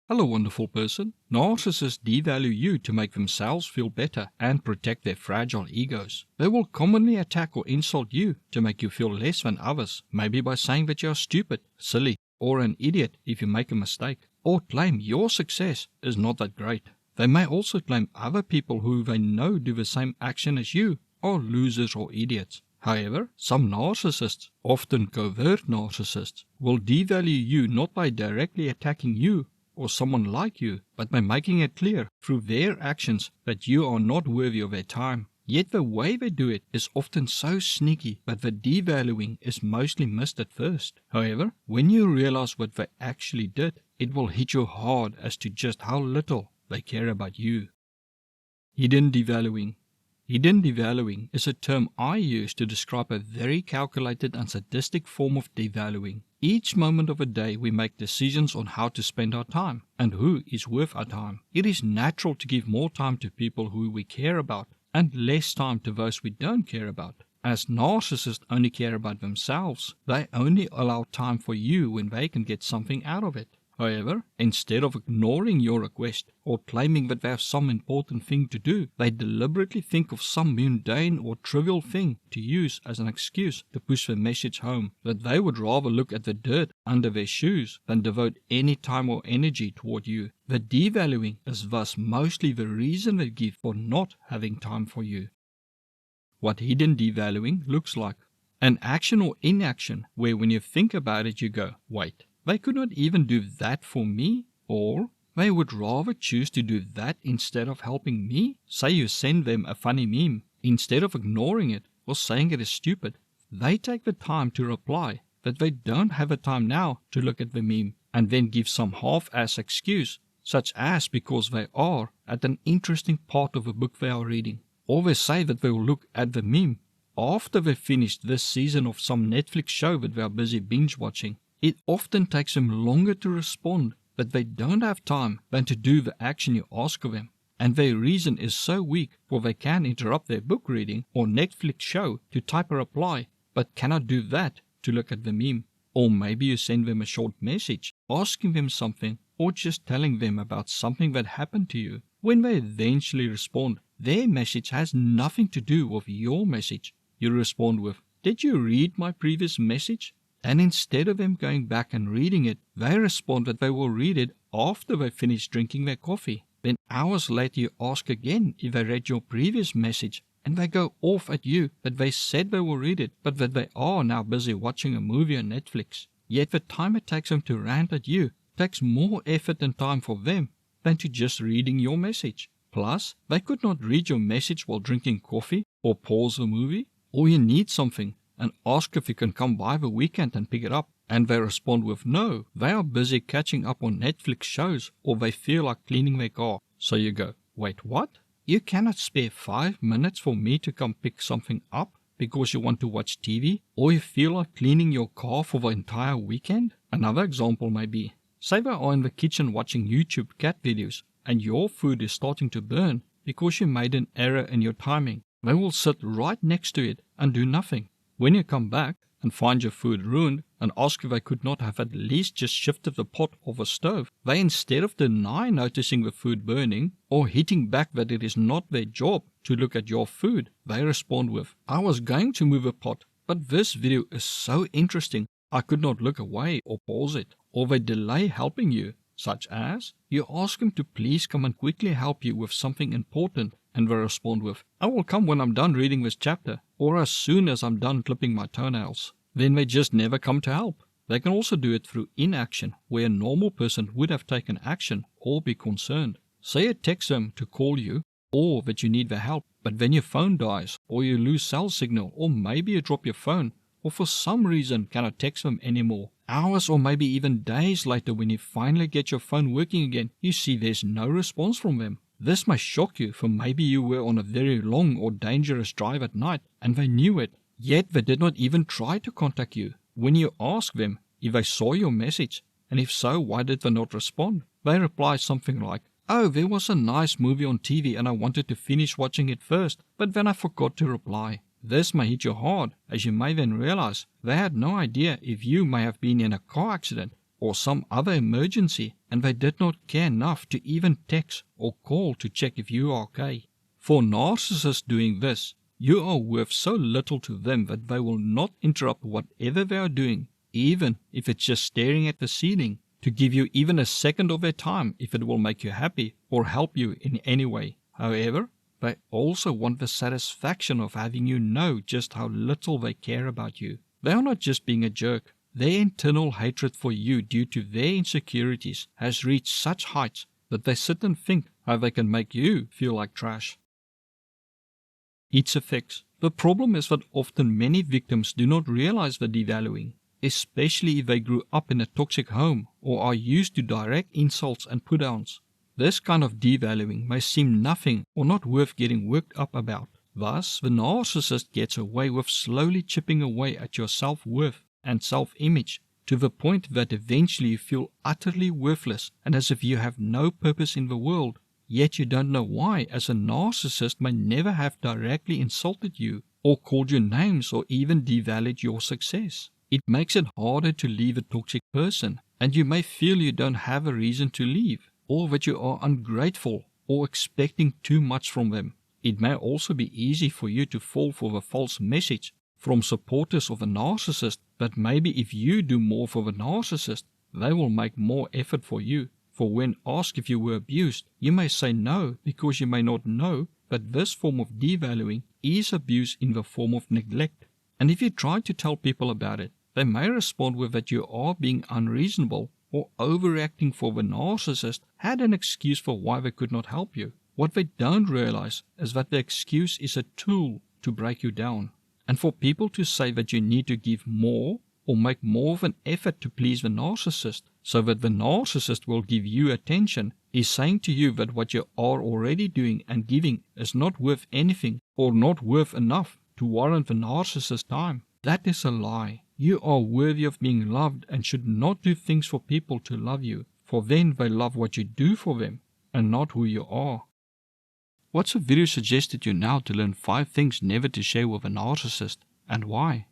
Hello, wonderful person. Narcissists devalue you to make themselves feel better and protect their fragile egos. They will commonly attack or insult you to make you feel less than others, maybe by saying that you are stupid, silly, or an idiot if you make a mistake, or claim your success is not that great. They may also claim other people who they know do the same action as you are losers or idiots. However, some narcissists, often covert narcissists, will devalue you not by directly attacking you or someone like you, but by making it clear through their actions that you are not worthy of their time. Yet the way they do it is often so sneaky that the devaluing is mostly missed at first. However, when you realize what they actually did, it will hit you hard as to just how little they care about you. Hidden devaluing. Hidden devaluing is a term I use to describe a very calculated and sadistic form of devaluing. Each moment of a day we make decisions on how to spend our time and who is worth our time. It is natural to give more time to people who we care about and less time to those we don't care about. As narcissists only care about themselves, they only allow time for you when they can get something out of it. However, instead of ignoring your request or claiming that they have some important thing to do, they deliberately think of some mundane or trivial thing to use as an excuse to push the message home that they would rather look at the dirt under their shoes than devote any time or energy toward you. The devaluing is thus mostly the reason they give for not having time for you. What hidden devaluing looks like. An action or inaction where when you think about it you go, wait, they could not even do that for me, or they would rather choose to do that instead of helping me. Say you send them a funny meme, instead of ignoring it or saying it is stupid, they take the time to reply that they don't have the time now to look at the meme, and then give some half-ass excuse, such as because they are at an interesting part of a book they are reading, or they say that they will look at the meme after they finished this season of some Netflix show that they are busy binge watching. It often takes them longer to respond that they don't have time than to do the action you ask of them, and their reason is so weak for they can interrupt their book reading or Netflix show to type a reply, but cannot do that to look at the meme. Or maybe you send them a short message asking them something or just telling them about something that happened to you. When they eventually respond, their message has nothing to do with your message. You respond with, "Did you read my previous message?" And instead of them going back and reading it, they respond that they will read it after they finish drinking their coffee. Then hours later you ask again if they read your previous message, and they go off at you that they said they will read it, but that they are now busy watching a movie on Netflix. Yet the time it takes them to rant at you takes more effort and time for them than to just reading your message. Plus, they could not read your message while drinking coffee or pause the movie, or you need something and ask if you can come by the weekend and pick it up, and they respond with no, they are busy catching up on Netflix shows or they feel like cleaning their car. So you go, wait, what? You cannot spare 5 minutes for me to come pick something up because you want to watch TV, or you feel like cleaning your car for the entire weekend? Another example may be, say they are in the kitchen watching YouTube cat videos and your food is starting to burn because you made an error in your timing. They will sit right next to it and do nothing. When you come back and find your food ruined and ask if they could not have at least just shifted the pot off a stove, they instead of deny noticing the food burning or hitting back that it is not their job to look at your food, they respond with, "I was going to move a pot, but this video is so interesting I could not look away or pause it." Or they delay helping you, such as, you ask them to please come and quickly help you with something important, and they respond with, "I will come when I'm done reading this chapter, or as soon as I'm done clipping my toenails." Then they just never come to help. They can also do it through inaction, where a normal person would have taken action or be concerned. Say you text them to call you, or that you need their help, but then your phone dies, or you lose cell signal, or maybe you drop your phone, or for some reason cannot text them anymore. Hours or maybe even days later, when you finally get your phone working again, you see there's no response from them. This may shock you, for maybe you were on a very long or dangerous drive at night and they knew it, yet they did not even try to contact you. When you ask them if they saw your message, and if so, why did they not respond, they reply something like, "Oh, there was a nice movie on TV and I wanted to finish watching it first, but then I forgot to reply." This may hit you hard, as you may then realize they had no idea if you may have been in a car accident or some other emergency, and they did not care enough to even text or call to check if you are okay. For narcissists doing this, you are worth so little to them that they will not interrupt whatever they are doing, even if it's just staring at the ceiling, to give you even a second of their time if it will make you happy or help you in any way. However, they also want the satisfaction of having you know just how little they care about you. They are not just being a jerk. Their internal hatred for you due to their insecurities has reached such heights that they sit and think how they can make you feel like trash. Its effects. The problem is that often many victims do not realize the devaluing, especially if they grew up in a toxic home or are used to direct insults and put-downs. This kind of devaluing may seem nothing or not worth getting worked up about. Thus, the narcissist gets away with slowly chipping away at your self-worth and self-image to the point that eventually you feel utterly worthless and as if you have no purpose in the world. Yet you don't know why, as a narcissist may never have directly insulted you or called you names or even devalued your success. It makes it harder to leave a toxic person, and you may feel you don't have a reason to leave, or that you are ungrateful or expecting too much from them. It may also be easy for you to fall for the false message from supporters of a narcissist that maybe if you do more for the narcissist, they will make more effort for you. For when asked if you were abused, you may say no because you may not know that this form of devaluing is abuse in the form of neglect. And if you try to tell people about it, they may respond with that you are being unreasonable or overreacting, for the narcissist had an excuse for why they could not help you. What they don't realize is that the excuse is a tool to break you down. And for people to say that you need to give more or make more of an effort to please the narcissist so that the narcissist will give you attention is saying to you that what you are already doing and giving is not worth anything or not worth enough to warrant the narcissist's time. That is a lie. You are worthy of being loved and should not do things for people to love you, for then they love what you do for them and not who you are. What's a video suggested you now to learn 5 things never to share with a narcissist and why?